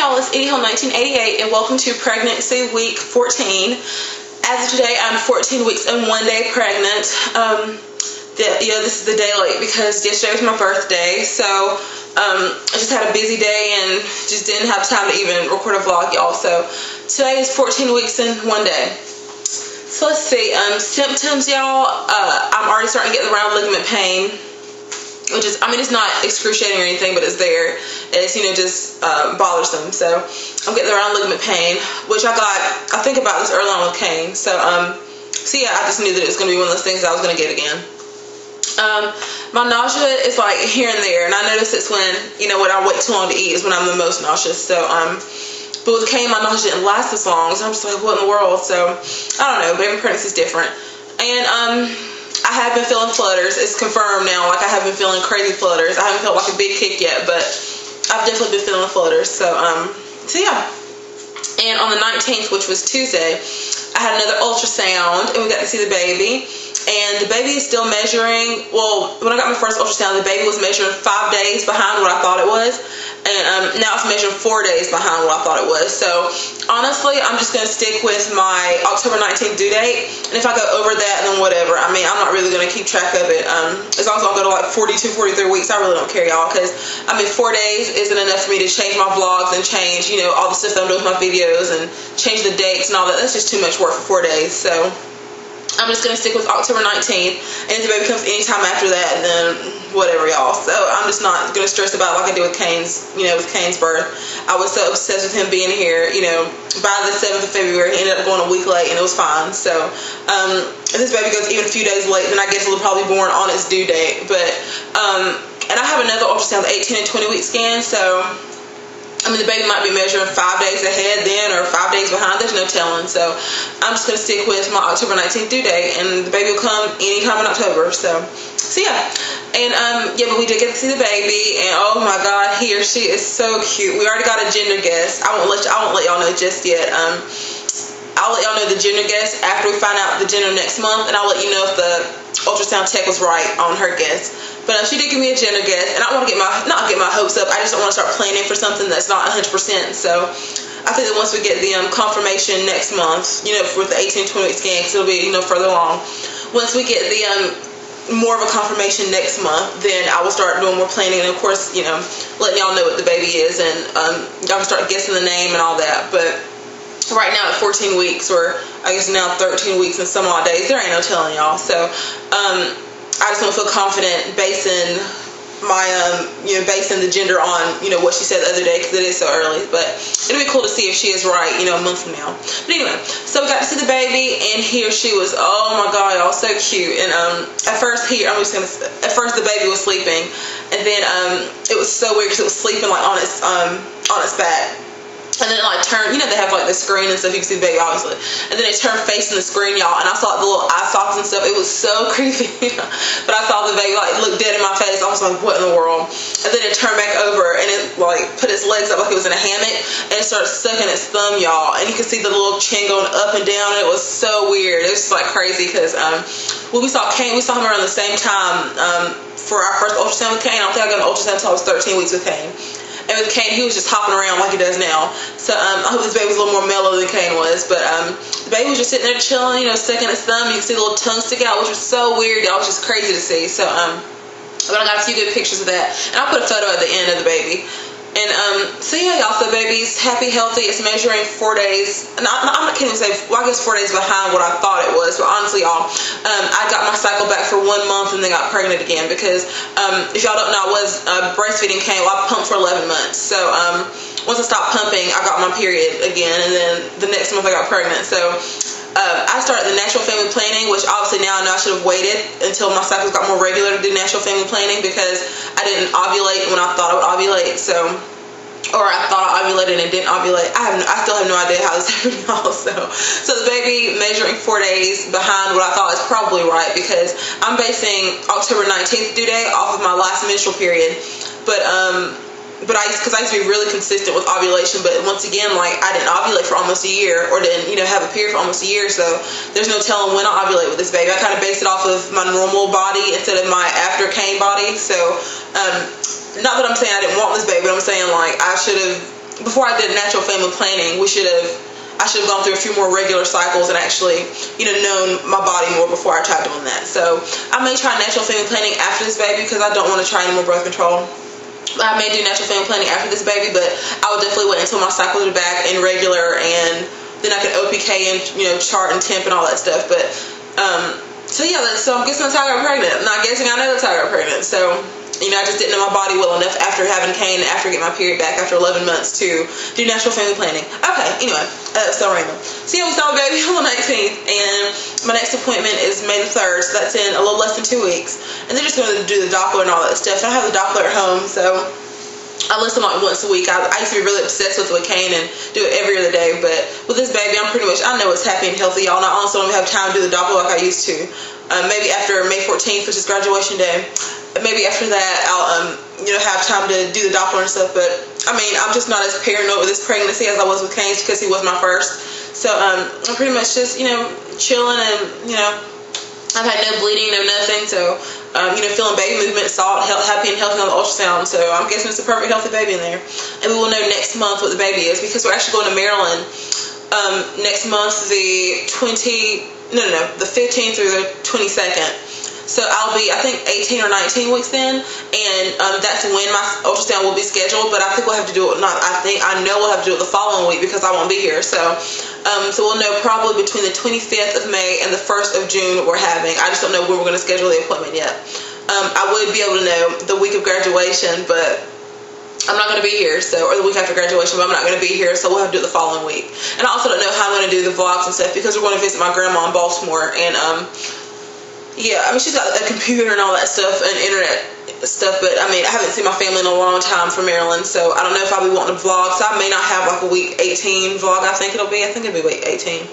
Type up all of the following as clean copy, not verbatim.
y'all, it's Hill1988 and welcome to pregnancy week 14. As of today, I'm 14 weeks and 1 day pregnant. This is the day late because yesterday was my birthday, so I just had a busy day and just didn't have time to even record a vlog, y'all. So today is 14 weeks and 1 day. So let's see, symptoms, y'all. I'm already starting to get the round ligament pain, which is, it's not excruciating or anything, but it's there. It's, just bothersome. So I'm getting the round ligament pain, which I think about this early on with Kane. So yeah, I just knew that it was going to be one of those things I was going to get again. My nausea is like here and there, and I notice it's when I wait too long to eat is when I'm the most nauseous. So but with Kane, my nausea didn't last this long, so I'm just like, what in the world? So I don't know, but every pregnancy is different. And I have been feeling flutters. It's confirmed now. Like, I have been feeling crazy flutters. I haven't felt like a big kick yet, but I've definitely been feeling flutters. So yeah. And on the 19th, which was Tuesday, I had another ultrasound, and we got to see the baby. And the baby is still measuring. Well, when I got my first ultrasound, the baby was measuring 5 days behind what I thought it was. And now it's measuring 4 days behind what I thought it was. So honestly, I'm just going to stick with my October 19th due date. And if I go over that, then whatever. I'm not really going to keep track of it. As long as I don't go to like 42, 43 weeks, I really don't care, y'all. Because 4 days isn't enough for me to change my vlogs and change, all the stuff that I'm doing with my videos and change the dates and all that. That's just too much work for 4 days. So I'm just going to stick with October 19th, and if the baby comes anytime after that, then whatever, y'all. So I'm just not going to stress about it like I did with Kane's, with Kane's birth. I was so obsessed with him being here, by the 7th of February, he ended up going a week late, and it was fine. So if this baby goes even a few days late, then I guess it'll probably be born on its due date. But, and I have another ultrasound, the 18 and 20 week scan, so the baby might be measuring 5 days ahead then, or 5 days behind. There's no telling. So I'm just going to stick with my October 19th due date, and the baby will come anytime in October. So yeah. And but we did get to see the baby, and oh my God, he or she is so cute. We already got a gender guess. I won't let y'all know just yet. I'll let y'all know the gender guess after we find out the gender next month, and I'll let you know if the ultrasound tech was right on her guess. But she did give me a gender guess, and I don't want to not get my hopes up. I just don't want to start planning for something that's not 100%. So I think that once we get the confirmation next month, with the 18-20 week scan, because it'll be further along. Once we get the more of a confirmation next month, then I will start doing more planning, and of course, letting y'all know what the baby is, and y'all can start guessing the name and all that. But right now at 14 weeks, or I guess now 13 weeks and some odd days, there ain't no telling, y'all. So I just want to feel confident basing my basing the gender on what she said the other day, because it is so early. But it'll be cool to see if she is right a month from now. But anyway, so we got to see the baby, and he or she was, oh my God, y'all, so cute. And at first the baby was sleeping, and then it was so weird because it was sleeping like on its back. And then it like turned, they have like the screen and stuff, you can see the baby obviously. And then it turned facing the screen, y'all, and I saw the little eye sockets and stuff. It was so creepy. But I saw the baby like look dead in my face. I was like, what in the world? And then it turned back over, and it like put its legs up like it was in a hammock, and it started sucking its thumb, y'all. And you could see the little chin going up and down, and it was so weird. It was just like crazy, because when we saw Kane, we saw him around the same time for our first ultrasound with Kane. I don't think I got an ultrasound until I was 13 weeks with Kane. And with Kane, he was just hopping around like he does now. So I hope this baby was a little more mellow than Kane was. But the baby was just sitting there chilling, sucking its thumb. You can see the little tongue stick out, which was so weird. Y'all, was just crazy to see. So but I got a few good pictures of that. And I'll put a photo at the end of the baby. And so yeah, y'all, so the baby's happy, healthy. It's measuring 4 days. And I'm not kidding, say, I guess 4 days behind what I thought it was. But honestly, y'all, I got my cycle back for 1 month and then got pregnant again. Because if y'all don't know, I was breastfeeding Kane. Well, I pumped for 11 months. So once I stopped pumping, I got my period again. And then the next month I got pregnant. So I started the natural family planning, which obviously now I know I should have waited until my cycles got more regular to do natural family planning, because I didn't ovulate when I thought I would ovulate. So, or I thought I ovulated and didn't ovulate. I still have no idea how this happened, y'all. So the baby measuring 4 days behind what I thought is probably right, because I'm basing October 19th due date off of my last menstrual period. But I used to be really consistent with ovulation, but once again, like, I didn't ovulate for almost a year, or didn't, have a period for almost a year, so there's no telling when I ovulate with this baby. I kind of based it off of my normal body instead of my after Kane body. So not that I'm saying I didn't want this baby, but I'm saying, like, I should have before I did natural family planning, I should have gone through a few more regular cycles and actually, known my body more before I tried doing that. So I may try natural family planning after this baby because I don't want to try any more birth control. I may do natural family planning after this baby, but I would definitely wait until my cycles are back and regular, and then I can OPK and chart and temp and all that stuff. But so I'm guessing that's how I got pregnant. I'm not guessing, I know that's how I got pregnant. So I just didn't know my body well enough after having Kane, after getting my period back after 11 months, to do natural family planning. Okay, anyway, so random. So we saw a baby on the 19th, and my next appointment is May the 3rd, so that's in a little less than 2 weeks. And they're just going to do the Doppler and all that stuff. I have the Doppler at home, so I listen like once a week. I used to be really obsessed with Kane and do it every other day, but with this baby, I know it's happy and healthy, y'all. And I honestly don't have time to do the Doppler like I used to. Maybe after May 14th, which is graduation day, maybe after that I'll have time to do the Doppler and stuff. But I'm just not as paranoid with this pregnancy as I was with Kane's because he was my first. So I'm pretty much just chilling, and I've had no bleeding, no nothing. So feeling baby movement, saw it happy and healthy on the ultrasound. So I'm guessing it's a perfect healthy baby in there. And we will know next month what the baby is, because we're actually going to Maryland next month, the 15th through the 22nd. So I'll be, I think, 18 or 19 weeks then, and that's when my ultrasound will be scheduled. But I think we'll have to do it. I know we'll have to do it the following week because I won't be here. So we'll know probably between the 25th of May and the 1st of June what we're having. I just don't know when we're going to schedule the appointment yet. I would be able to know the week of graduation, but I'm not going to be here, or the week after graduation, but I'm not going to be here, so we'll have to do it the following week. And I also don't know how I'm going to do the vlogs and stuff, because we're going to visit my grandma in Baltimore, and she's got a computer and all that stuff, and internet stuff, but I haven't seen my family in a long time from Maryland, so I don't know if I'll be wanting to vlog. So I may not have like a week 18 vlog. I think it'll be week 18.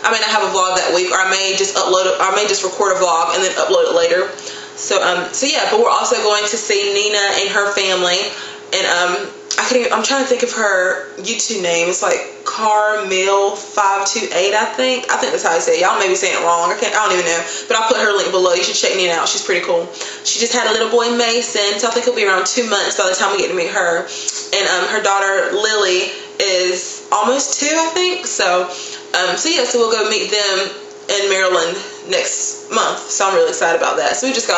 I may not have a vlog that week, or I may just record a vlog and then upload it later. But we're also going to see Nina and her family. And I'm trying to think of her YouTube name. It's like Carmel528, I think that's how I say it. Y'all may be saying it wrong. I don't even know. But I'll put her link below. You should check Nina out. She's pretty cool. She just had a little boy, Mason, so I think he'll be around 2 months by the time we get to meet her. And her daughter, Lily, is almost 2, I think. So we'll go meet them in Maryland next month. So I'm really excited about that. So we just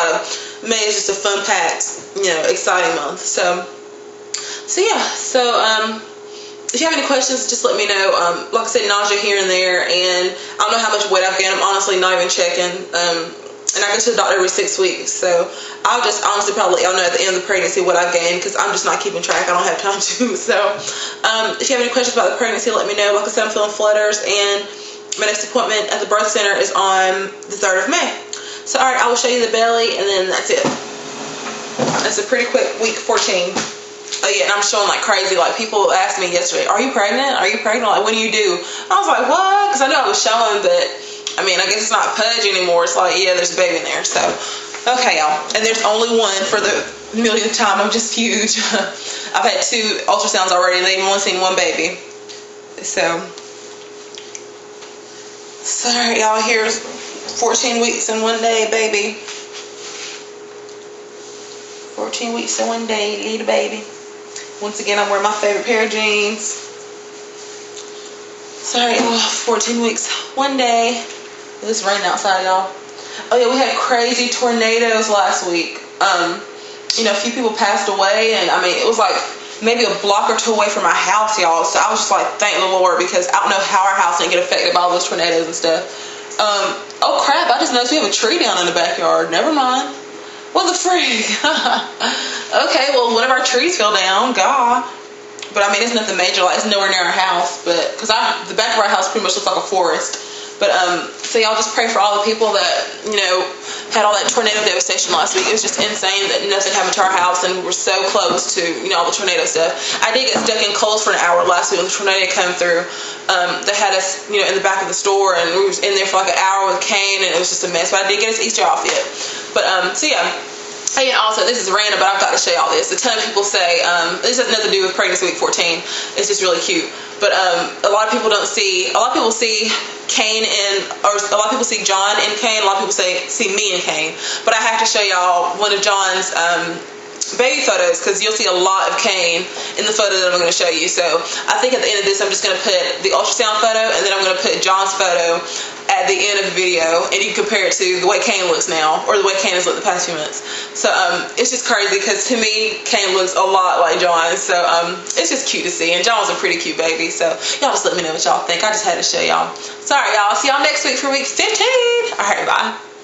May is just a fun-packed, exciting month. If you have any questions, just let me know. Like I said, nausea here and there, and I don't know how much weight I've gained. I'm honestly not even checking. And I go to the doctor every 6 weeks, so I'll just honestly probably let y'all know at the end of the pregnancy what I've gained, because I'm just not keeping track. I don't have time to. So if you have any questions about the pregnancy, let me know. Like I said, I'm feeling flutters, and my next appointment at the birth center is on the 3rd of May. So alright, I will show you the belly, and then that's it. It's a pretty quick week 14. Oh yeah, and I'm showing like crazy. Like, people asked me yesterday, are you pregnant? Are you pregnant? Like, when do you do? I was like, what? Because I know I was showing, but I guess it's not pudgy anymore. It's like, yeah, there's a baby in there. So, okay, y'all. And there's only one for the millionth time. I'm just huge. I've had 2 ultrasounds already, and they've only seen 1 baby. So sorry, y'all. Here's 14 weeks and 1 day, baby. 14 weeks and 1 day, little baby. Once again, I'm wearing my favorite pair of jeans. Sorry, 14 weeks, 1 day. It's raining outside, y'all. Oh yeah, we had crazy tornadoes last week. A few people passed away, and it was like maybe a block or 2 away from my house, y'all. So I was just like, thank the Lord, because I don't know how our house didn't get affected by all those tornadoes and stuff. Oh crap, I just noticed we have a tree down in the backyard. Never mind. What the frig? Okay, well, one of our trees fell down. God. But it's nothing major. Like, it's nowhere near our house. But because the back of our house pretty much looks like a forest. But so y'all just pray for all the people that had all that tornado devastation last week. It was just insane that nothing happened to our house, and we were so close to all the tornado stuff. I did get stuck in Kohl's for an hour last week when the tornado came through. They had us in the back of the store, and we were in there for like an hour with Kane, and it was just a mess. But I did get us Easter off yet. But Hey, and also, this is random, but I've got to show y'all this. A ton of people say, this has nothing to do with pregnancy week 14. It's just really cute. But a lot of people see Kane or a lot of people see John and Kane. A lot of people see me and Kane. But I have to show y'all one of John's baby photos, because you'll see a lot of Kane in the photo that I'm going to show you. So I think at the end of this, I'm just going to put the ultrasound photo, and then I'm going to put John's photo at the end of the video, and you can compare it to the way Kane looks now, or the way Kane has looked the past few months. So it's just crazy, because to me, Kane looks a lot like John. So it's just cute to see, and John's a pretty cute baby. So y'all just let me know what y'all think. I just had to show y'all. Sorry, y'all. See y'all next week for week 15. All right, bye.